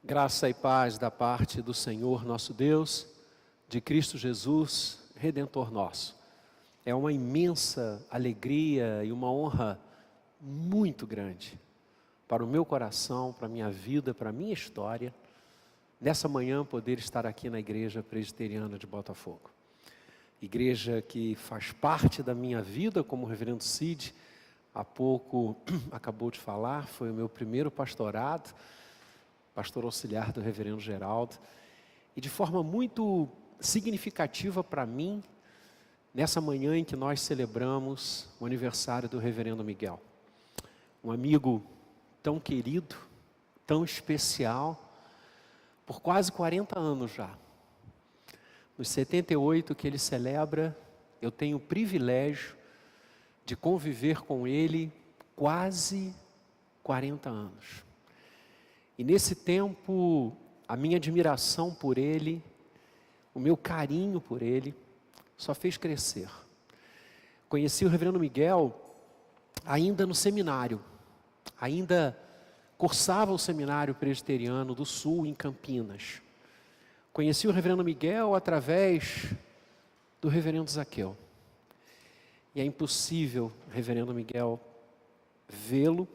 Graça e paz da parte do Senhor nosso Deus, de Cristo Jesus, Redentor nosso. É uma imensa alegria e uma honra muito grande para o meu coração, para a minha vida, para a minha história, nessa manhã poder estar aqui na Igreja Presbiteriana de Botafogo. Igreja que faz parte da minha vida, como o reverendo Cid há pouco acabou de falar, foi o meu primeiro pastorado, pastor auxiliar do reverendo Geraldo, e de forma muito significativa para mim, nessa manhã em que nós celebramos o aniversário do reverendo Miguel. Um amigo tão querido, tão especial, por quase 40 anos já. Nos 78 que ele celebra, eu tenho o privilégio de conviver com ele quase 40 anos. E nesse tempo, a minha admiração por ele, o meu carinho por ele, só fez crescer. Conheci o reverendo Miguel ainda no seminário, ainda cursava o seminário presbiteriano do Sul, em Campinas. Conheci o reverendo Miguel através do reverendo Zaqueu. E é impossível, reverendo Miguel, vê-lo,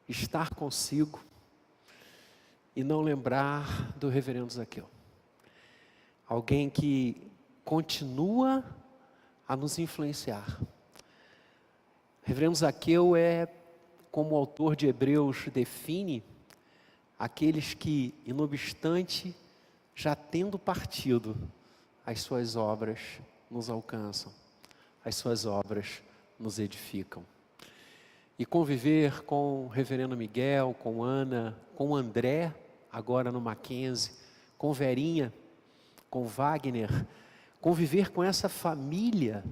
estar consigo e não lembrar do reverendo Zaqueu. Alguém que continua a nos influenciar. Reverendo Zaqueu é, como o autor de Hebreus define, aqueles que, não obstante, já tendo partido, as suas obras nos alcançam, as suas obras nos edificam. E conviver com o reverendo Miguel, com Ana, com André, agora no Mackenzie, com Verinha, com Wagner, conviver com essa família,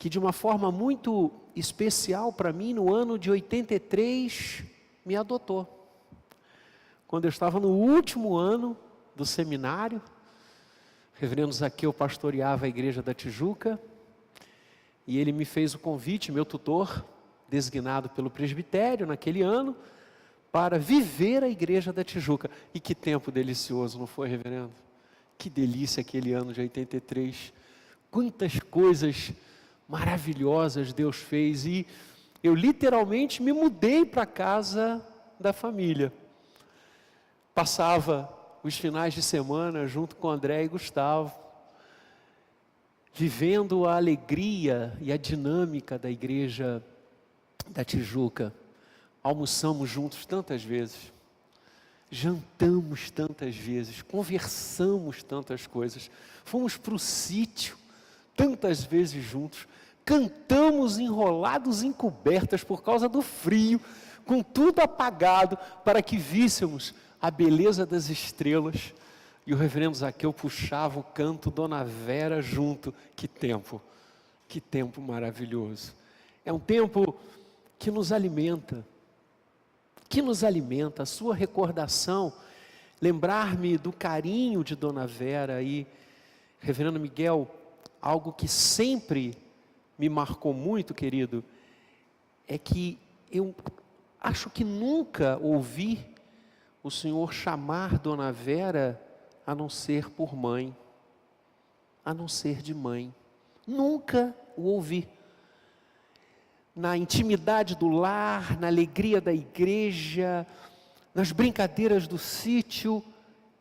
que de uma forma muito especial para mim, no ano de 83, me adotou. Quando eu estava no último ano do seminário, o reverendo Zaqueu pastoreava a igreja da Tijuca, e ele me fez o convite, meu tutor, designado pelo presbitério naquele ano, para viver a igreja da Tijuca. E que tempo delicioso, não foi, reverendo? Que delícia aquele ano de 83. Quantas coisas maravilhosas Deus fez. E eu literalmente me mudei para a casa da família. Passava os finais de semana junto com André e Gustavo, vivendo a alegria e a dinâmica da igreja da Tijuca. Almoçamos juntos tantas vezes, jantamos tantas vezes, conversamos tantas coisas, fomos para o sítio tantas vezes juntos, cantamos enrolados em cobertas por causa do frio, com tudo apagado, para que víssemos a beleza das estrelas. E o reverendo Zaqueu puxava o canto, Dona Vera junto. Que tempo maravilhoso. É um tempo que nos alimenta, a sua recordação, lembrar-me do carinho de Dona Vera e reverendo Miguel, algo que sempre me marcou muito, querido, é que eu acho que nunca ouvi o Senhor chamar Dona Vera a não ser por mãe, a não ser de mãe. Nunca o ouvi. Na intimidade do lar, na alegria da igreja, nas brincadeiras do sítio,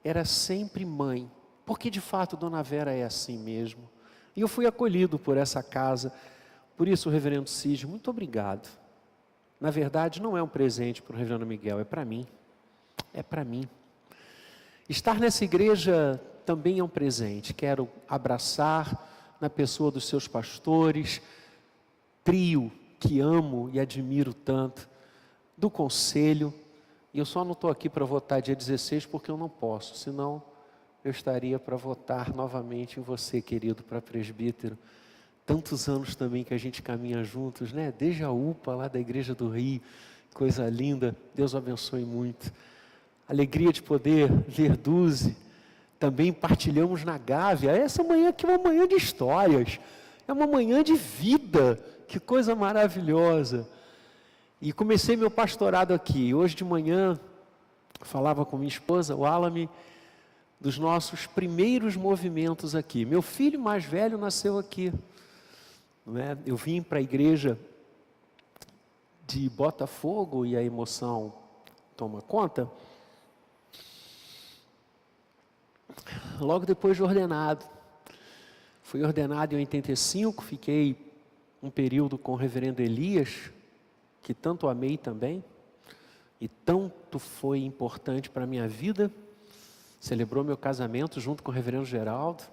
era sempre mãe, porque de fato Dona Vera é assim mesmo. E eu fui acolhido por essa casa. Por isso, reverendo Cid, muito obrigado. Na verdade, não é um presente para o reverendo Miguel, é para mim. É para mim. Estar nessa igreja também é um presente. Quero abraçar na pessoa dos seus pastores, trio que amo e admiro tanto, do conselho. E eu só não estou aqui para votar dia 16 porque eu não posso, senão eu estaria para votar novamente em você, querido, para presbítero. Tantos anos também que a gente caminha juntos, né? Desde a UPA lá da Igreja do Rio, coisa linda. Deus abençoe muito. Alegria de poder ver Duzi. Também partilhamos na Gávea. Essa manhã aqui é uma manhã de histórias, é uma manhã de vida. Que coisa maravilhosa. E comecei meu pastorado aqui. Hoje de manhã falava com minha esposa, o Alame, dos nossos primeiros movimentos aqui. Meu filho mais velho nasceu aqui, não é? Eu vim para a igreja de Botafogo e a emoção toma conta. Logo depois de ordenado. Fui ordenado em 85, fiquei um período com o reverendo Elias, que tanto amei também, e tanto foi importante para a minha vida. Celebrou meu casamento junto com o reverendo Geraldo,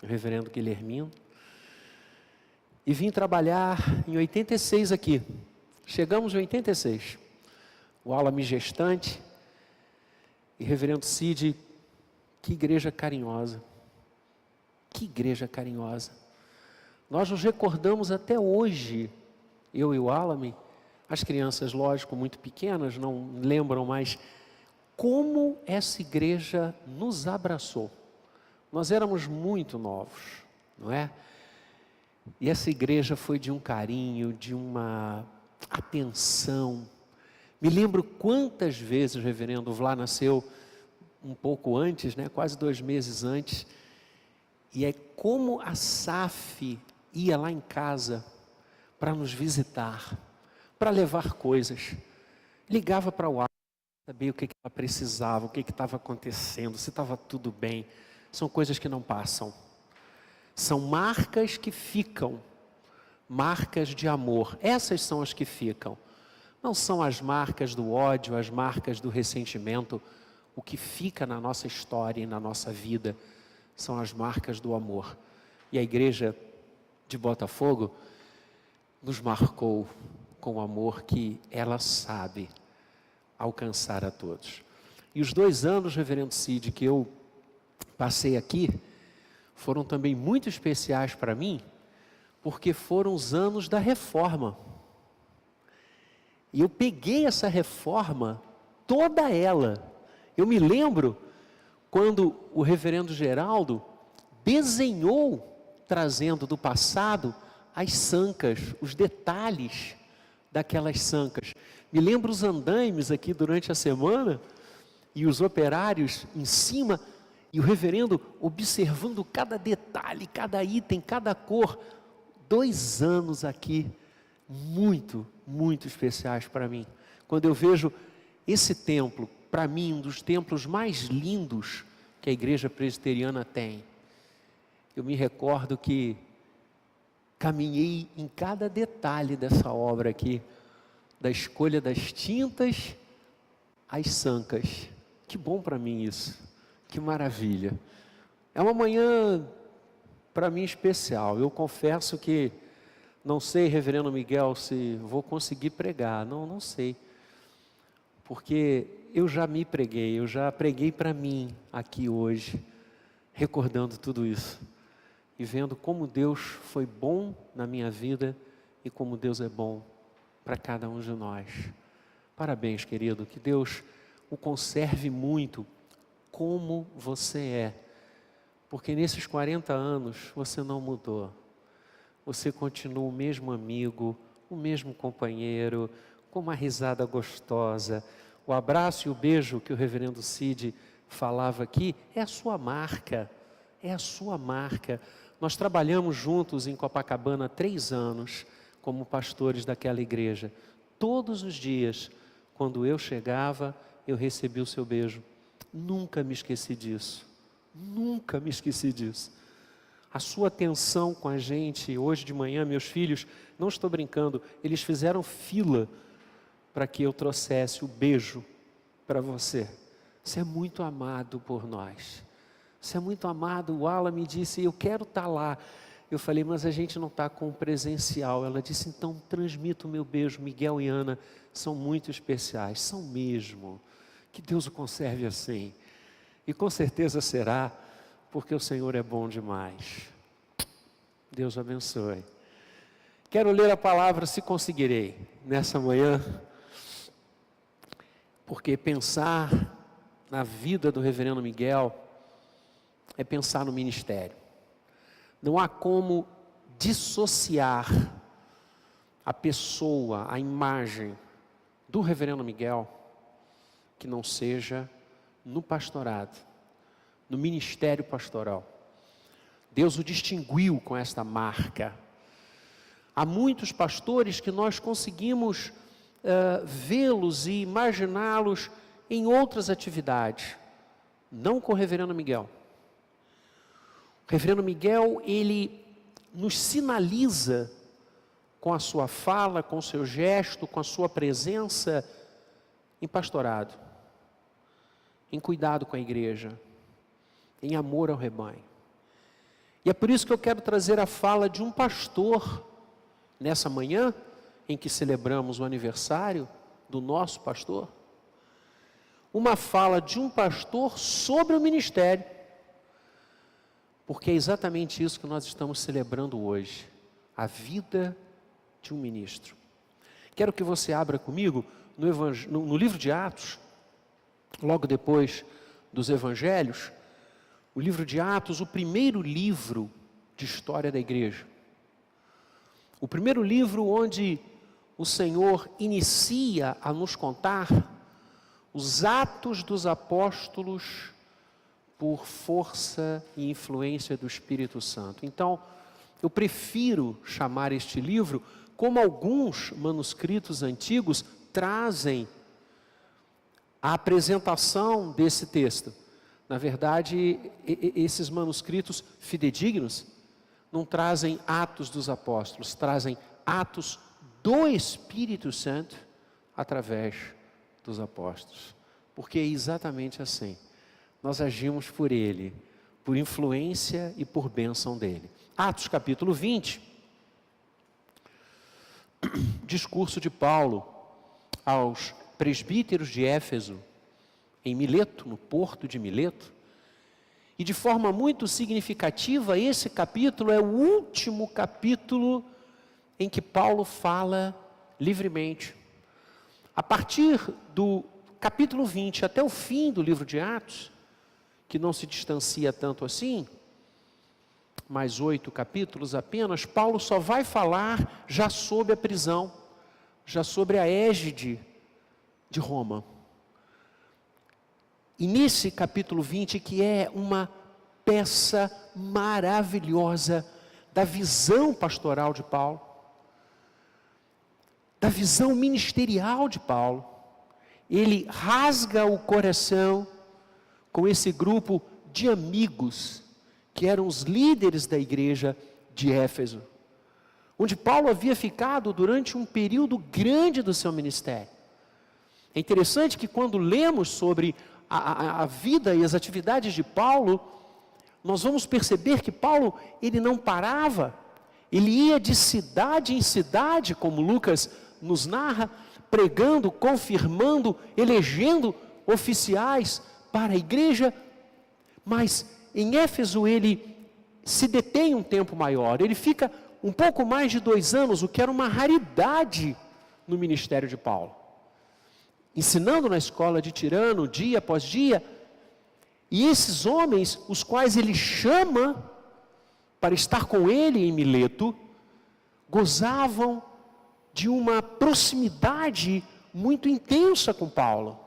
o reverendo Guilhermino. E vim trabalhar em 86 aqui. Chegamos em 86. O Alame gestante. E reverendo Cid, que igreja carinhosa. Que igreja carinhosa. Nós nos recordamos até hoje, eu e o Alame, as crianças, lógico, muito pequenas, não lembram mais, como essa igreja nos abraçou. Nós éramos muito novos, não é? E essa igreja foi de um carinho, de uma atenção. Me lembro quantas vezes o reverendo Vlá nasceu um pouco antes, né? Quase 2 meses antes. E é como a SAF ia lá em casa para nos visitar, para levar coisas. Ligava para o Alame, saber o que ela precisava, o que estava acontecendo, se estava tudo bem. São coisas que não passam. São marcas que ficam, marcas de amor. Essas são as que ficam. Não são as marcas do ódio, as marcas do ressentimento. O que fica na nossa história e na nossa vida são as marcas do amor. E a igreja de Botafogo nos marcou com o amor que ela sabe alcançar a todos. E os 2 anos, reverendo Cid, que eu passei aqui, foram também muito especiais para mim, porque foram os anos da reforma. E eu peguei essa reforma, toda ela. Eu me lembro quando o reverendo Geraldo desenhou, trazendo do passado, as sancas, os detalhes daquelas sancas. Me lembro os andaimes aqui durante a semana, e os operários em cima, e o reverendo observando cada detalhe, cada item, cada cor. 2 anos aqui, muito, muito especiais para mim. Quando eu vejo esse templo, para mim, um dos templos mais lindos que a igreja presbiteriana tem. Eu me recordo que caminhei em cada detalhe dessa obra aqui, da escolha das tintas às sancas. Que bom para mim isso, que maravilha. É uma manhã para mim especial. Eu confesso que não sei, reverendo Miguel, se vou conseguir pregar. Não sei. Porque eu já me preguei, eu já preguei para mim aqui hoje, recordando tudo isso. E vendo como Deus foi bom na minha vida e como Deus é bom para cada um de nós. Parabéns, querido, que Deus o conserve muito como você é. Porque nesses 40 anos você não mudou. Você continua o mesmo amigo, o mesmo companheiro, com uma risada gostosa. O abraço e o beijo que o reverendo Cid falava aqui é a sua marca. É a sua marca. Nós trabalhamos juntos em Copacabana 3 anos como pastores daquela igreja. Todos os dias, quando eu chegava, eu recebi o seu beijo. Nunca me esqueci disso. Nunca me esqueci disso. A sua atenção com a gente, hoje de manhã, meus filhos, não estou brincando, eles fizeram fila para que eu trouxesse o beijo para você. Você é muito amado por nós. Você é muito amado. O Ala me disse, eu quero estar lá. Eu falei, mas a gente não está com presencial. Ela disse, então transmita o meu beijo. Miguel e Ana são muito especiais, são mesmo. Que Deus o conserve assim. E com certeza será, porque o Senhor é bom demais. Deus o abençoe. Quero ler a palavra, se conseguirei, nessa manhã, porque pensar na vida do reverendo Miguel é pensar no ministério. Não há como dissociar a pessoa, a imagem do reverendo Miguel que não seja no pastorado, no ministério pastoral. Deus o distinguiu com esta marca. Há muitos pastores que nós conseguimos vê-los e imaginá-los em outras atividades, não com o reverendo Miguel. O reverendo Miguel, ele nos sinaliza com a sua fala, com o seu gesto, com a sua presença em pastorado, em cuidado com a igreja, em amor ao rebanho. E é por isso que eu quero trazer a fala de um pastor nessa manhã em que celebramos o aniversário do nosso pastor. Uma fala de um pastor sobre o ministério, porque é exatamente isso que nós estamos celebrando hoje, a vida de um ministro. Quero que você abra comigo no livro de Atos, logo depois dos Evangelhos, o livro de Atos, o primeiro livro de história da igreja. O primeiro livro onde o Senhor inicia a nos contar os atos dos apóstolos por força e influência do Espírito Santo. Então, eu prefiro chamar este livro, como alguns manuscritos antigos trazem a apresentação desse texto. Na verdade, esses manuscritos fidedignos não trazem Atos dos Apóstolos, trazem Atos do Espírito Santo através dos apóstolos. Porque é exatamente assim. Nós agimos por ele, por influência e por bênção dele. Atos capítulo 20, discurso de Paulo aos presbíteros de Éfeso, em Mileto, no porto de Mileto. E de forma muito significativa, esse capítulo é o último capítulo em que Paulo fala livremente. A partir do capítulo 20 até o fim do livro de Atos, que não se distancia tanto assim, mais 8 capítulos apenas, Paulo só vai falar já sobre a prisão, já sobre a égide de Roma. E nesse capítulo 20, que é uma peça maravilhosa da visão pastoral de Paulo, da visão ministerial de Paulo, ele rasga o coração com esse grupo de amigos, que eram os líderes da igreja de Éfeso, onde Paulo havia ficado durante um período grande do seu ministério. É interessante que quando lemos sobre a vida e as atividades de Paulo, nós vamos perceber que Paulo, ele não parava, ele ia de cidade em cidade, como Lucas nos narra, pregando, confirmando, elegendo oficiais para a igreja. Mas em Éfeso ele se detém um tempo maior, ele fica um pouco mais de 2 anos, o que era uma raridade no ministério de Paulo, ensinando na escola de Tirano, dia após dia. E esses homens, os quais ele chama para estar com ele em Mileto, gozavam de uma proximidade muito intensa com Paulo.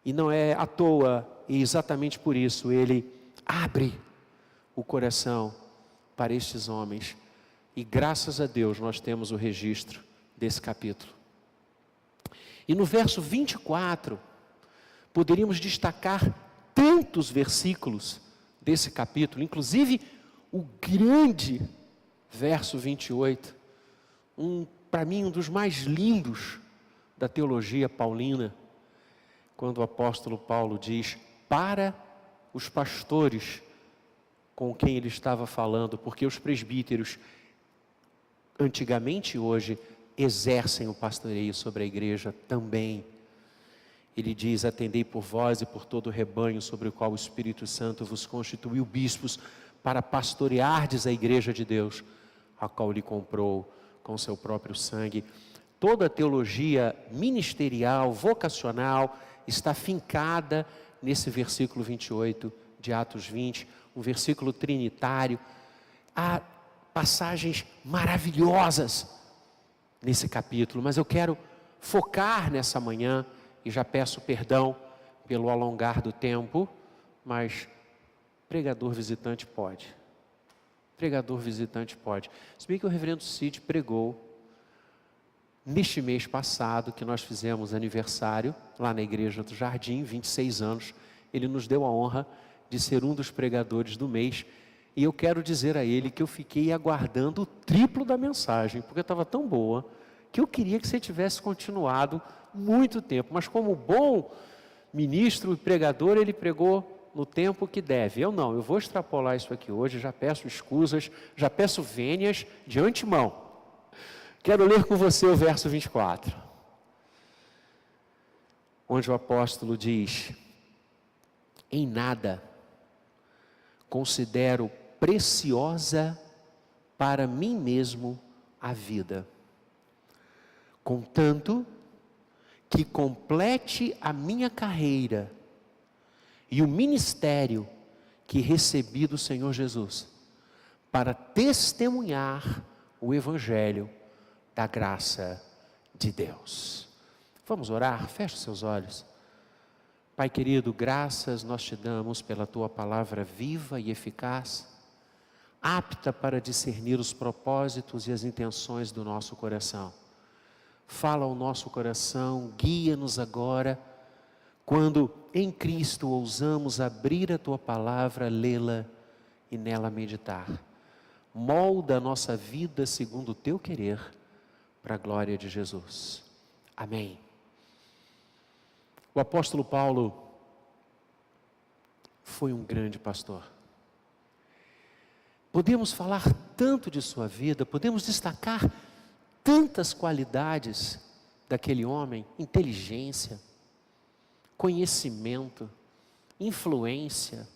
E não é à toa, e exatamente por isso, ele abre o coração para estes homens. E graças a Deus nós temos o registro desse capítulo. E no verso 24, poderíamos destacar tantos versículos desse capítulo, inclusive o grande verso 28, para mim um dos mais lindos da teologia paulina, quando o apóstolo Paulo diz, para os pastores com quem ele estava falando, porque os presbíteros, antigamente e hoje, exercem o pastoreio sobre a igreja também. Ele diz, atendei por vós e por todo o rebanho sobre o qual o Espírito Santo vos constituiu bispos, para pastoreardes a igreja de Deus, a qual lhe comprou com seu próprio sangue. Toda a teologia ministerial, vocacional, está fincada nesse versículo 28 de Atos 20, um versículo trinitário. Há passagens maravilhosas nesse capítulo, mas eu quero focar nessa manhã e já peço perdão pelo alongar do tempo, mas pregador visitante pode. Pregador visitante pode. Se bem que o reverendo Cid pregou neste mês passado, que nós fizemos aniversário, lá na igreja do Jardim, 26 anos, ele nos deu a honra de ser um dos pregadores do mês, e eu quero dizer a ele que eu fiquei aguardando o triplo da mensagem, porque estava tão boa, que eu queria que você tivesse continuado muito tempo, mas como bom ministro e pregador, ele pregou no tempo que deve. Eu não, eu vou extrapolar isso aqui hoje, já peço escusas, já peço vênias de antemão. Quero ler com você o verso 24, onde o apóstolo diz: em nada considero preciosa para mim mesmo a vida, contanto que complete a minha carreira e o ministério que recebi do Senhor Jesus, para testemunhar o Evangelho da graça de Deus. Vamos orar? Feche os seus olhos. Pai querido, graças nós te damos pela tua palavra viva e eficaz, apta para discernir os propósitos e as intenções do nosso coração. Fala ao nosso coração, guia-nos agora, quando em Cristo ousamos abrir a tua palavra, lê-la e nela meditar. Molda a nossa vida segundo o teu querer, para a glória de Jesus. Amém. O apóstolo Paulo foi um grande pastor. Podemos falar tanto de sua vida, podemos destacar tantas qualidades daquele homem: inteligência, conhecimento, influência,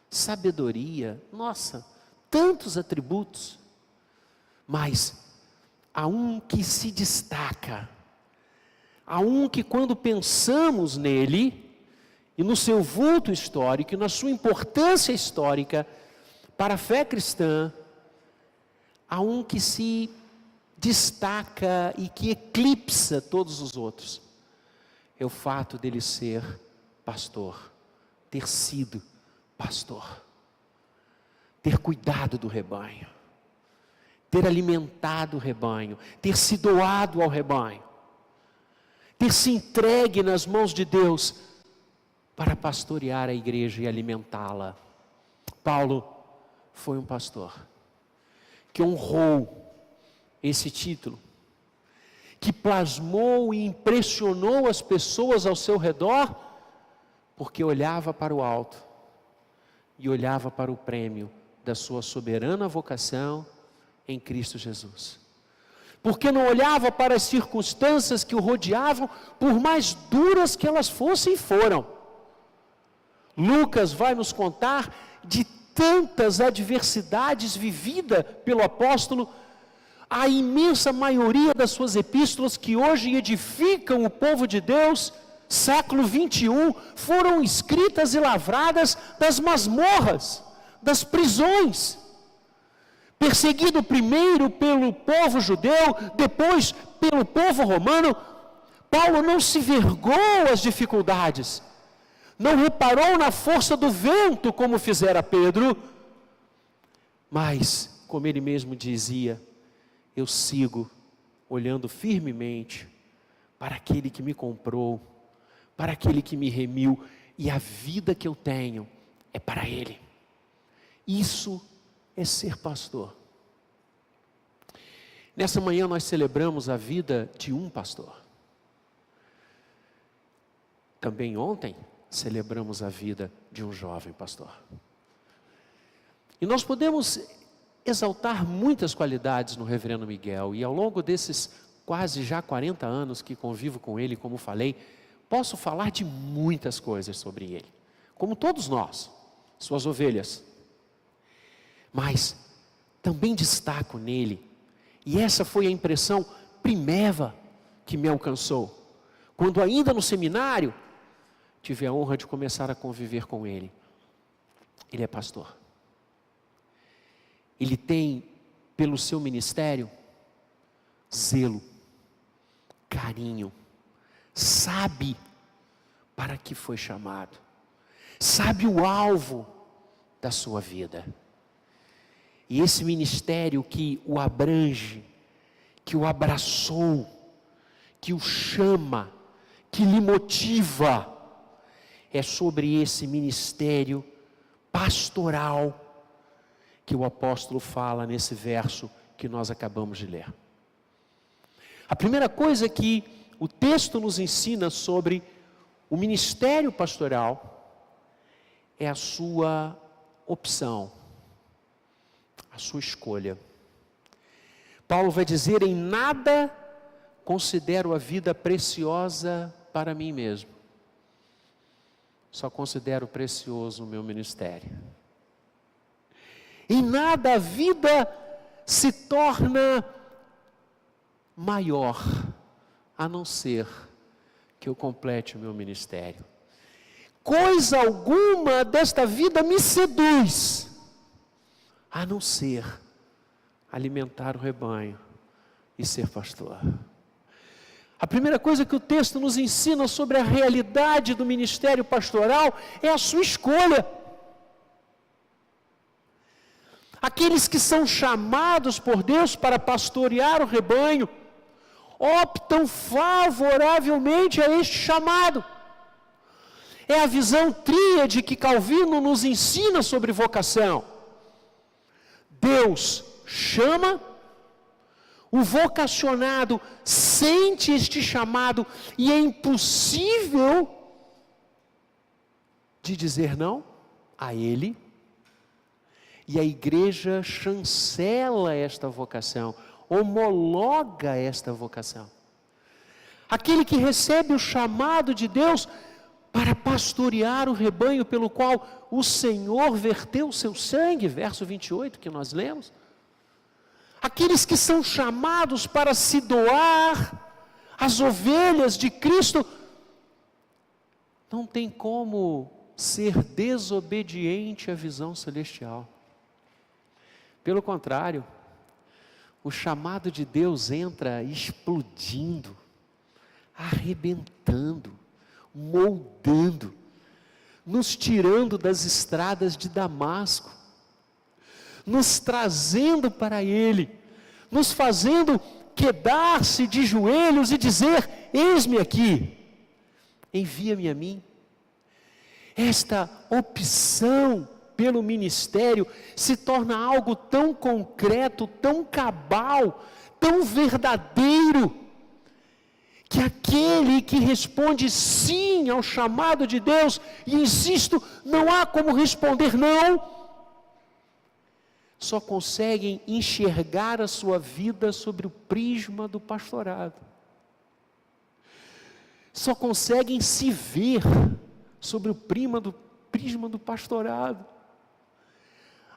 sabedoria, nossa, tantos atributos. Mas há um que se destaca, há um que quando pensamos nele, e no seu vulto histórico, e na sua importância histórica para a fé cristã, há um que se destaca e que eclipsa todos os outros. É o fato dele ser pastor, ter sido pastor, ter cuidado do rebanho, ter alimentado o rebanho, ter se doado ao rebanho, ter se entregue nas mãos de Deus para pastorear a igreja e alimentá-la. Paulo foi um pastor que honrou esse título, que plasmou e impressionou as pessoas ao seu redor, porque olhava para o alto e olhava para o prêmio da sua soberana vocação em Cristo Jesus. Porque não olhava para as circunstâncias que o rodeavam, por mais duras que elas fossem e foram. Lucas vai nos contar de tantas adversidades vividas pelo apóstolo, a imensa maioria das suas epístolas que hoje edificam o povo de Deus, século 21, foram escritas e lavradas das masmorras, das prisões. Perseguido primeiro pelo povo judeu, depois pelo povo romano, Paulo não se vergou às dificuldades, não reparou na força do vento como fizera Pedro, mas, como ele mesmo dizia, eu sigo olhando firmemente para aquele que me comprou, para aquele que me remiu, e a vida que eu tenho é para ele. Isso é ser pastor. Nessa manhã nós celebramos a vida de um pastor. Também ontem celebramos a vida de um jovem pastor. E nós podemos exaltar muitas qualidades no reverendo Miguel, e ao longo desses quase já 40 anos que convivo com ele, como falei, posso falar de muitas coisas sobre ele, como todos nós, suas ovelhas. Mas também destaco nele, e essa foi a impressão primeva que me alcançou, quando ainda no seminário, tive a honra de começar a conviver com ele. Ele é pastor. Ele tem, pelo seu ministério, zelo, carinho, sabe para que foi chamado. Sabe o alvo da sua vida. E esse ministério que o abrange, que o abraçou, que o chama, que lhe motiva, é sobre esse ministério pastoral que o apóstolo fala nesse verso que nós acabamos de ler. A primeira coisa que o texto nos ensina sobre o ministério pastoral é a sua opção, a sua escolha. Paulo vai dizer: em nada considero a vida preciosa para mim mesmo, só considero precioso o meu ministério. Em nada a vida se torna maior, a não ser que eu complete o meu ministério. Coisa alguma desta vida me seduz, a não ser alimentar o rebanho e ser pastor. A primeira coisa que o texto nos ensina sobre a realidade do ministério pastoral é a sua escolha. Aqueles que são chamados por Deus para pastorear o rebanho, optam favoravelmente a este chamado. É a visão tríade que Calvino nos ensina sobre vocação. Deus chama, o vocacionado sente este chamado e é impossível de dizer não a ele. E a igreja chancela esta vocação, homologa esta vocação. Aquele que recebe o chamado de Deus para pastorear o rebanho pelo qual o Senhor verteu o seu sangue, verso 28 que nós lemos. Aqueles que são chamados para se doar as ovelhas de Cristo, não tem como ser desobediente à visão celestial. Pelo contrário, o chamado de Deus entra explodindo, arrebentando, moldando, nos tirando das estradas de Damasco, nos trazendo para Ele, nos fazendo quedar-se de joelhos e dizer: eis-me aqui, envia-me a mim. Esta opção pelo ministério se torna algo tão concreto, tão cabal, tão verdadeiro, que aquele que responde sim ao chamado de Deus, e insisto, não há como responder não, só conseguem enxergar a sua vida sobre o prisma do pastorado, só conseguem se ver sobre o prisma do pastorado,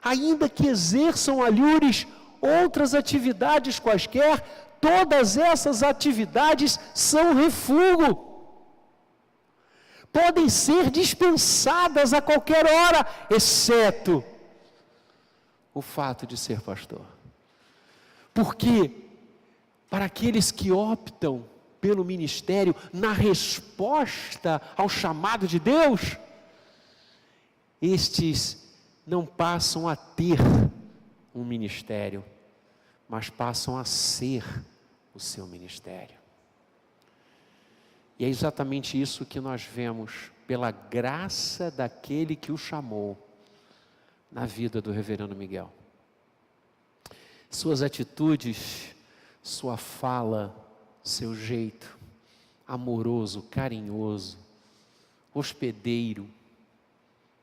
ainda que exerçam alhures outras atividades quaisquer, todas essas atividades são refúgio, podem ser dispensadas a qualquer hora, exceto o fato de ser pastor. Porque para aqueles que optam pelo ministério na resposta ao chamado de Deus, estes não passam a ter um ministério, mas passam a ser o seu ministério. E é exatamente isso que nós vemos pela graça daquele que o chamou na vida do reverendo Miguel. Suas atitudes, sua fala, seu jeito amoroso, carinhoso, hospedeiro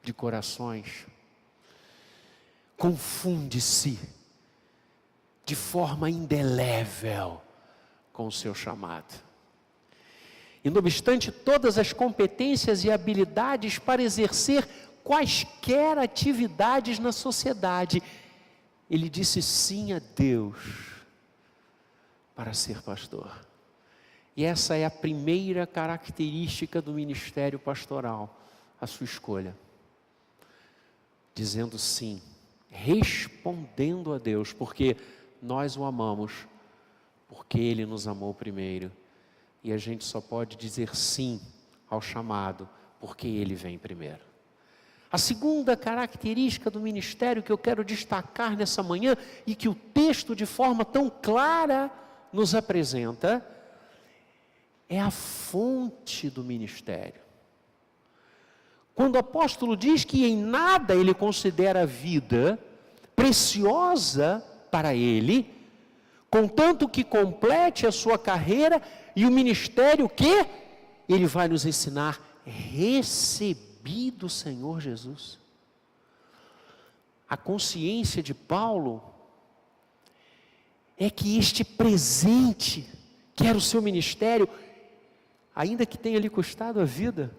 de corações, confunde-se de forma indelével com o seu chamado. E não obstante todas as competências e habilidades para exercer quaisquer atividades na sociedade, ele disse sim a Deus para ser pastor. E essa é a primeira característica do ministério pastoral, a sua escolha. Dizendo sim, respondendo a Deus, porque nós o amamos, porque Ele nos amou primeiro. E a gente só pode dizer sim ao chamado, porque ele vem primeiro. A segunda característica do ministério que eu quero destacar nessa manhã, e que o texto de forma tão clara nos apresenta, é a fonte do ministério. Quando o apóstolo diz que em nada ele considera a vida preciosa para ele, contanto que complete a sua carreira e o ministério que ele vai nos ensinar, recebi do Senhor Jesus. A consciência de Paulo é que este presente, que era o seu ministério, ainda que tenha lhe custado a vida,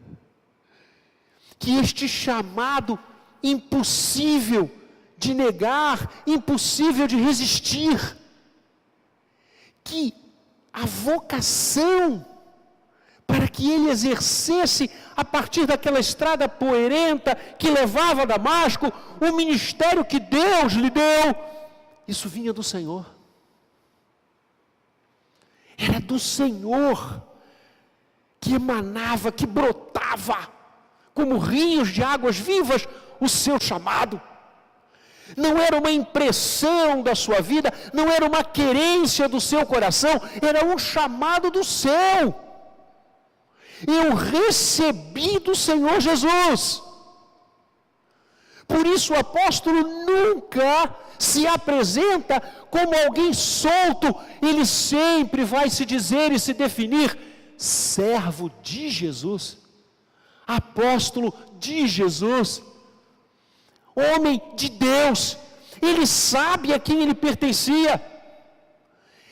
que este chamado impossível de negar, impossível de resistir, que a vocação para que ele exercesse a partir daquela estrada poeirenta que levava a Damasco, o ministério que Deus lhe deu, isso vinha do Senhor. Era do Senhor que emanava, que brotava como rios de águas vivas o seu chamado. Não era uma impressão da sua vida, não era uma querência do seu coração, era um chamado do céu. Eu recebi do Senhor Jesus. Por isso o apóstolo nunca se apresenta como alguém solto, ele sempre vai se dizer e se definir servo de Jesus, apóstolo de Jesus, homem de Deus. Ele sabe a quem ele pertencia,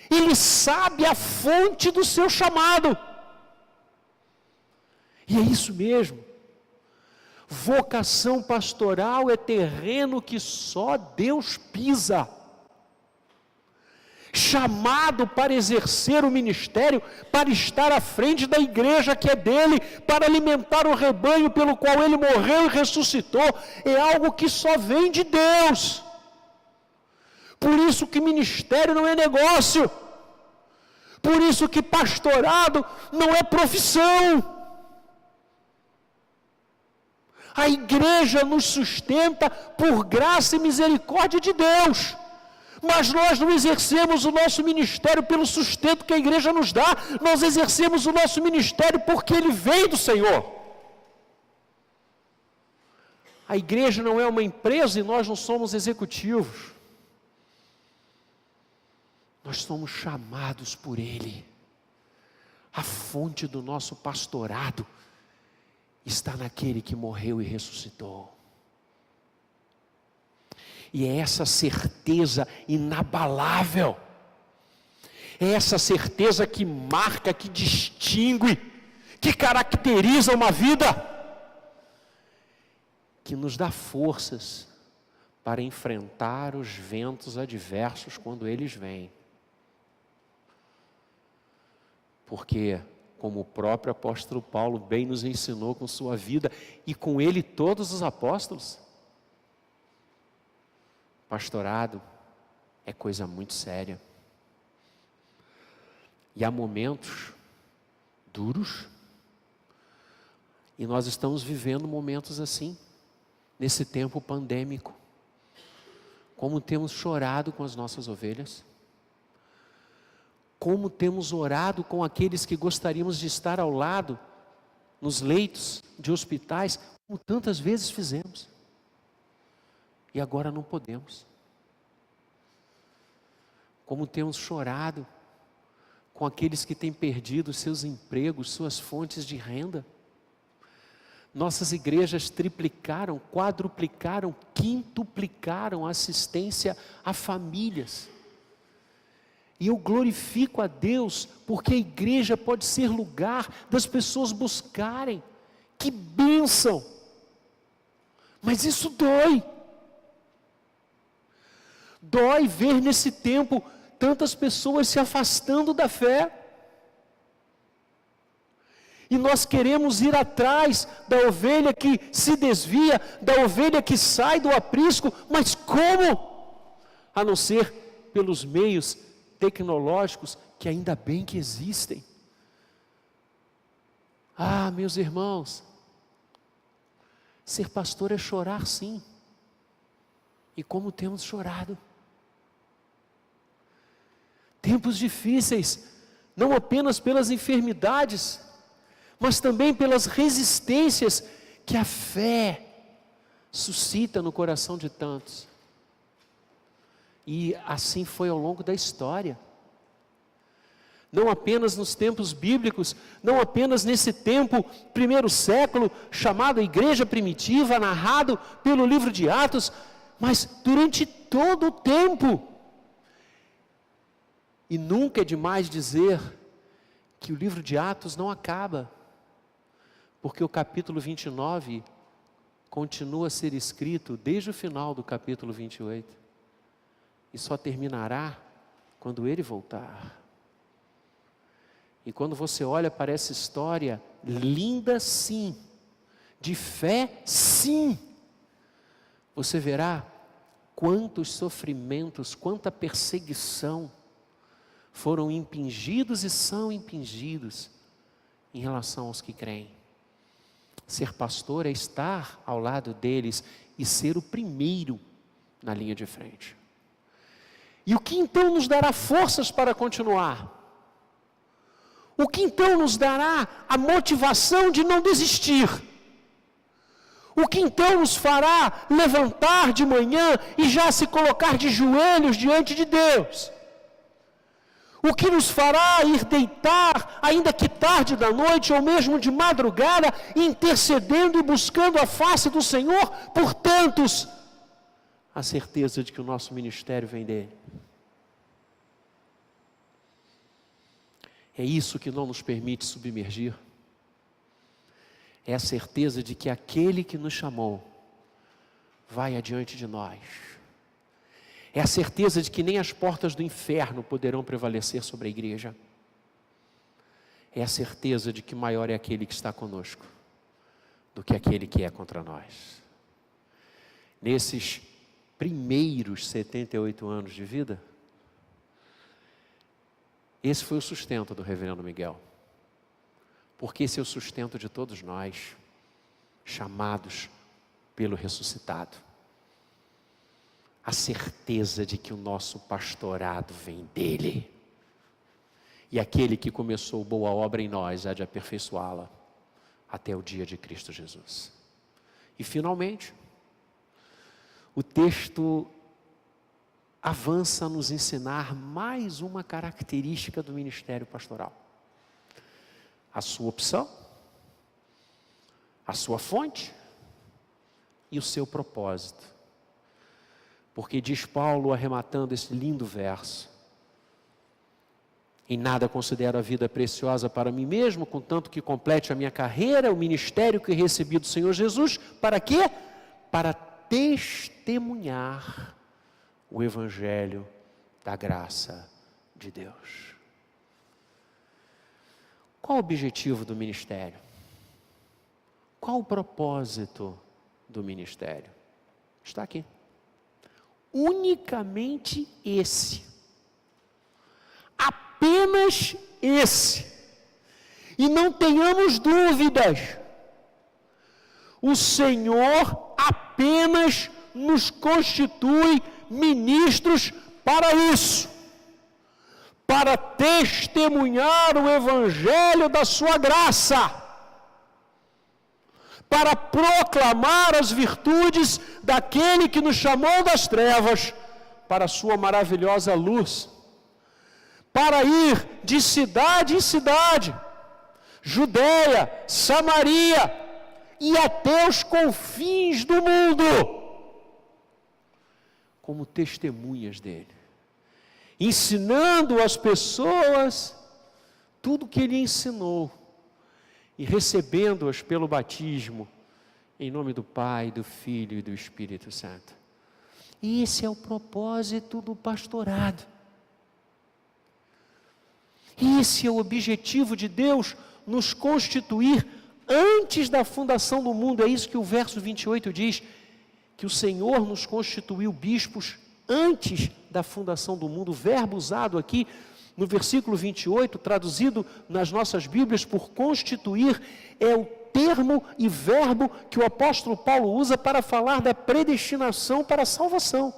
ele sabe a fonte do seu chamado. E é isso mesmo, vocação pastoral é terreno que só Deus pisa. Chamado para exercer o ministério, para estar à frente da igreja que é dele, para alimentar o rebanho pelo qual ele morreu e ressuscitou, é algo que só vem de Deus. Por isso que ministério não é negócio, por isso que pastorado não é profissão. A igreja nos sustenta por graça e misericórdia de Deus, mas nós não exercemos o nosso ministério pelo sustento que a igreja nos dá, nós exercemos o nosso ministério porque ele vem do Senhor. A igreja não é uma empresa e nós não somos executivos, nós somos chamados por Ele. A fonte do nosso pastorado está naquele que morreu e ressuscitou. E é essa certeza inabalável, é essa certeza que marca, que distingue, que caracteriza uma vida, que nos dá forças para enfrentar os ventos adversos quando eles vêm. Porque, como o próprio apóstolo Paulo bem nos ensinou com sua vida, e com ele todos os apóstolos, pastorado é coisa muito séria. E há momentos duros, e nós estamos vivendo momentos assim, nesse tempo pandêmico. Como temos chorado com as nossas ovelhas, como temos orado com aqueles que gostaríamos de estar ao lado, nos leitos de hospitais, como tantas vezes fizemos. E agora não podemos. Como temos chorado com aqueles que têm perdido seus empregos, suas fontes de renda. Nossas igrejas triplicaram, quadruplicaram, quintuplicaram a assistência a famílias. E eu glorifico a Deus, porque a igreja pode ser lugar das pessoas buscarem. Que bênção! Mas isso dói. Dói ver nesse tempo tantas pessoas se afastando da fé. E nós queremos ir atrás da ovelha que se desvia, da ovelha que sai do aprisco, mas como? A não ser pelos meios tecnológicos que ainda bem que existem. Ah, meus irmãos, ser pastor é chorar sim. E como temos chorado. Tempos difíceis, não apenas pelas enfermidades, mas também pelas resistências que a fé suscita no coração de tantos. E assim foi ao longo da história. Não apenas nos tempos bíblicos, não apenas nesse tempo, primeiro século, chamado Igreja Primitiva, narrado pelo livro de Atos, mas durante todo o tempo. E nunca é demais dizer que o livro de Atos não acaba, porque o capítulo 29 continua a ser escrito desde o final do capítulo 28, e só terminará quando ele voltar. E quando você olha para essa história, linda sim, de fé sim, você verá quantos sofrimentos, quanta perseguição foram impingidos e são impingidos em relação aos que creem. Ser pastor é estar ao lado deles e ser o primeiro na linha de frente. E o que então nos dará forças para continuar? O que então nos dará a motivação de não desistir? O que então nos fará levantar de manhã e já se colocar de joelhos diante de Deus? O que nos fará ir deitar, ainda que tarde da noite ou mesmo de madrugada, intercedendo e buscando a face do Senhor por tantos? A certeza de que o nosso ministério vem dele. É isso que não nos permite submergir. É a certeza de que aquele que nos chamou vai adiante de nós. É a certeza de que nem as portas do inferno poderão prevalecer sobre a igreja. É a certeza de que maior é aquele que está conosco do que aquele que é contra nós. Nesses primeiros 78 anos de vida, esse foi o sustento do reverendo Miguel. Porque esse é o sustento de todos nós, chamados pelo ressuscitado. A certeza de que o nosso pastorado vem dele. E aquele que começou boa obra em nós há de aperfeiçoá-la até o dia de Cristo Jesus. E finalmente, o texto avança a nos ensinar mais uma característica do ministério pastoral. A sua opção, a sua fonte e o seu propósito. Porque diz Paulo, arrematando esse lindo verso: em nada considero a vida preciosa para mim mesmo, contanto que complete a minha carreira, o ministério que recebi do Senhor Jesus. Para quê? Para testemunhar o Evangelho da graça de Deus. Qual o objetivo do ministério? Qual o propósito do ministério? Está aqui. Unicamente esse. Apenas esse. E não tenhamos dúvidas. O Senhor apenas nos constitui ministros para isso. Para testemunhar o Evangelho da sua graça. Para proclamar as virtudes daquele que nos chamou das trevas para a sua maravilhosa luz. Para ir de cidade em cidade, Judeia, Samaria e até os confins do mundo, como testemunhas dele, ensinando às pessoas tudo o que ele ensinou e recebendo-as pelo batismo, em nome do Pai, do Filho e do Espírito Santo. E esse é o propósito do pastorado. Esse é o objetivo de Deus, nos constituir antes da fundação do mundo. É isso que o verso 28 diz, que o Senhor nos constituiu bispos antes da fundação do mundo. O verbo usado aqui no versículo 28, traduzido nas nossas Bíblias por constituir, é o termo e verbo que o apóstolo Paulo usa para falar da predestinação para a salvação.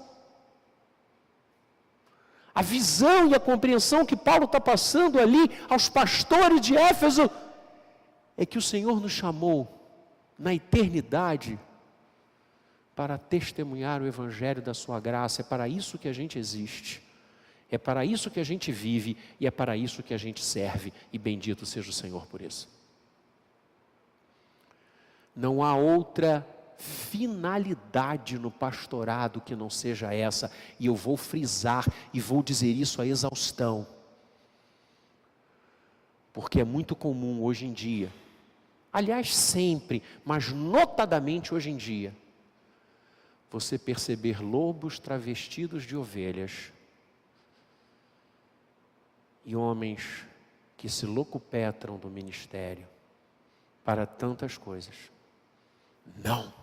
A visão e a compreensão que Paulo está passando ali aos pastores de Éfeso é que o Senhor nos chamou na eternidade para testemunhar o Evangelho da sua graça. É para isso que a gente existe, é para isso que a gente vive e é para isso que a gente serve, e bendito seja o Senhor por isso. Não há outra finalidade no pastorado que não seja essa, e eu vou frisar e vou dizer isso à exaustão, porque é muito comum hoje em dia, aliás sempre, mas notadamente hoje em dia, você perceber lobos travestidos de ovelhas e homens que se locupetram do ministério para tantas coisas. Não.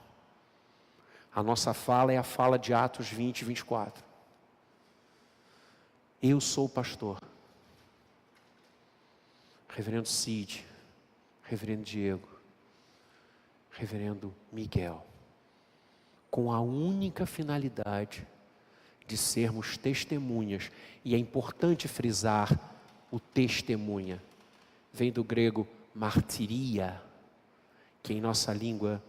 A nossa fala é a fala de Atos 20, 24. Eu sou o pastor. Reverendo Cid, Reverendo Diego, Reverendo Miguel, com a única finalidade de sermos testemunhas, e é importante frisar, o testemunha, vem do grego martiria, que em nossa língua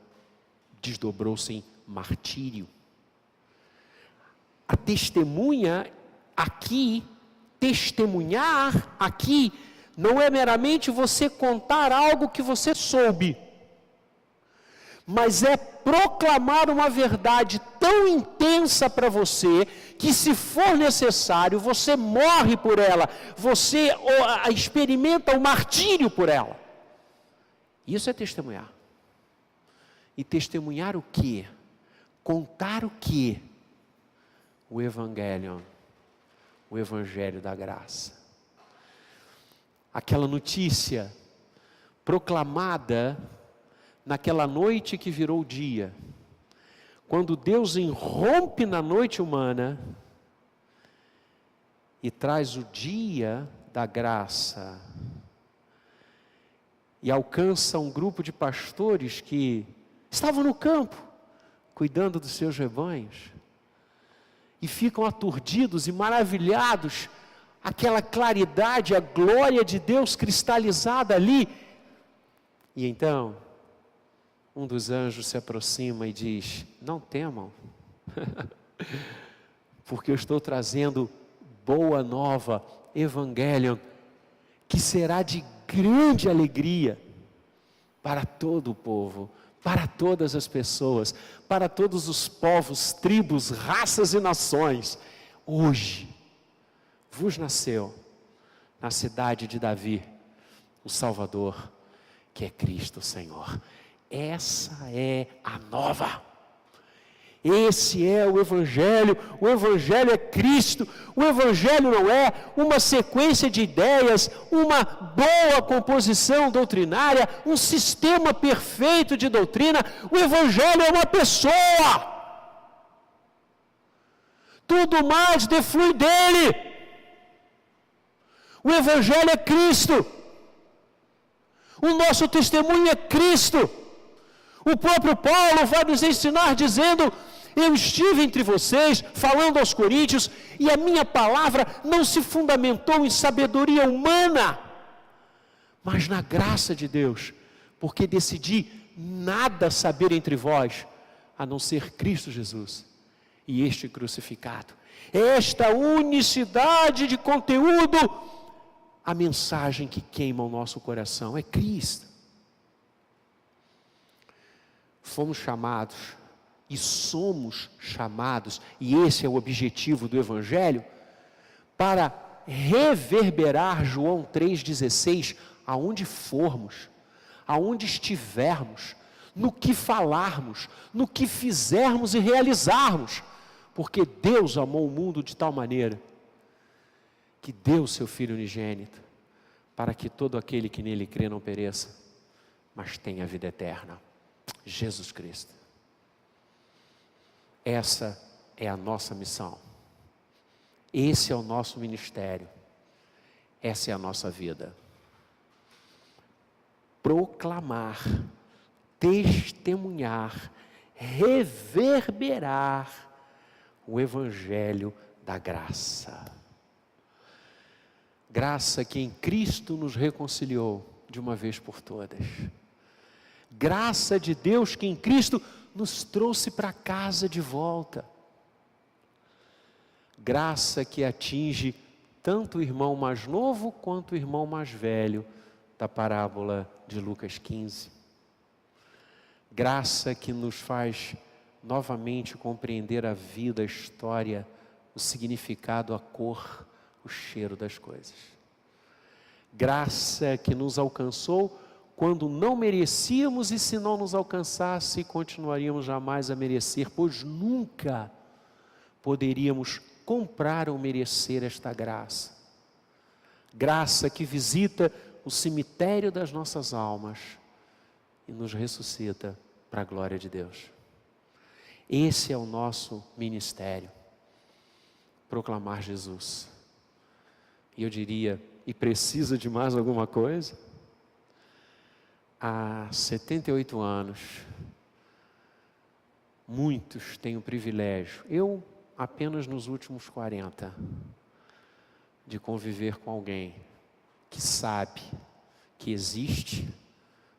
desdobrou-se em martírio. A testemunha aqui, testemunhar aqui, não é meramente você contar algo que você soube, mas é proclamar uma verdade tão intensa para você, que se for necessário, você morre por ela, você experimenta o martírio por ela. Isso é testemunhar. E testemunhar o quê? Contar o quê? O Evangelho, o Evangelho da graça. Aquela notícia proclamada naquela noite que virou dia, quando Deus irrompe na noite humana e traz o dia da graça, e alcança um grupo de pastores que estavam no campo, cuidando dos seus rebanhos, e ficam aturdidos e maravilhados, aquela claridade, a glória de Deus cristalizada ali, e então um dos anjos se aproxima e diz: não temam, porque eu estou trazendo boa nova, Evangelion, que será de grande alegria para todo o povo, para todas as pessoas, para todos os povos, tribos, raças e nações. Hoje vos nasceu na cidade de Davi o Salvador, que é Cristo Senhor. Essa é a nova. Esse é o Evangelho é Cristo. O Evangelho não é uma sequência de ideias, uma boa composição doutrinária, um sistema perfeito de doutrina. O Evangelho é uma pessoa. Tudo mais deflui dele. O Evangelho é Cristo. O nosso testemunho é Cristo. O próprio Paulo vai nos ensinar dizendo: eu estive entre vocês, falando aos coríntios, e a minha palavra não se fundamentou em sabedoria humana, mas na graça de Deus, porque decidi nada saber entre vós, a não ser Cristo Jesus, e este crucificado. Esta unicidade de conteúdo, a mensagem que queima o nosso coração, é Cristo. Fomos chamados, e somos chamados, e esse é o objetivo do Evangelho, para reverberar João 3,16, aonde formos, aonde estivermos, no que falarmos, no que fizermos e realizarmos, porque Deus amou o mundo de tal maneira, que deu o seu Filho unigênito, para que todo aquele que nele crê não pereça, mas tenha vida eterna. Jesus Cristo. Essa é a nossa missão. Esse é o nosso ministério. Essa é a nossa vida. Proclamar, testemunhar, reverberar o Evangelho da graça. Graça que em Cristo nos reconciliou de uma vez por todas. Graça de Deus que em Cristo nos trouxe para casa de volta. Graça que atinge tanto o irmão mais novo quanto o irmão mais velho da parábola de Lucas 15. Graça que nos faz novamente compreender a vida, a história, o significado, a cor, o cheiro das coisas. Graça que nos alcançou quando não merecíamos, e se não nos alcançasse, continuaríamos jamais a merecer, pois nunca poderíamos comprar ou merecer esta graça. Graça que visita o cemitério das nossas almas e nos ressuscita para a glória de Deus. Esse é o nosso ministério, proclamar Jesus. E eu diria, e precisa de mais alguma coisa? Há 78 anos, muitos têm o privilégio, eu apenas nos últimos 40, de conviver com alguém que sabe que existe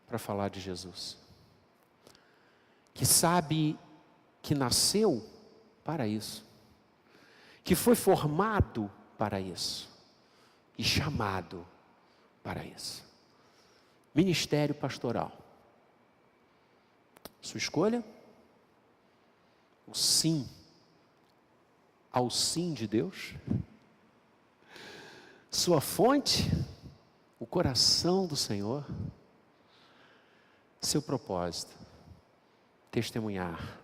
para falar de Jesus, que sabe que nasceu para isso, que foi formado para isso e chamado para isso. Ministério pastoral. Sua escolha? O sim ao sim de Deus? Sua fonte? O coração do Senhor? Seu propósito? Testemunhar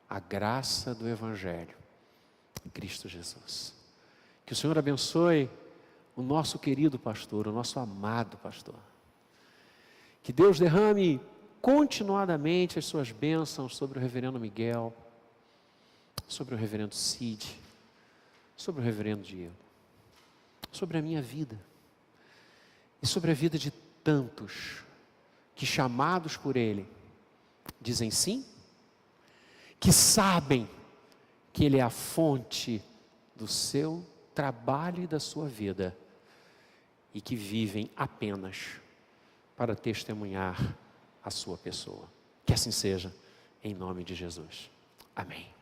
a graça do Evangelho em Cristo Jesus. Que o Senhor abençoe o nosso querido pastor, o nosso amado pastor. Que Deus derrame continuadamente as suas bênçãos sobre o reverendo Miguel, sobre o reverendo Cid, sobre o reverendo Diego, sobre a minha vida e sobre a vida de tantos que, chamados por Ele, dizem sim, que sabem que Ele é a fonte do seu trabalho e da sua vida e que vivem apenas para testemunhar a sua pessoa. Que assim seja, em nome de Jesus. Amém.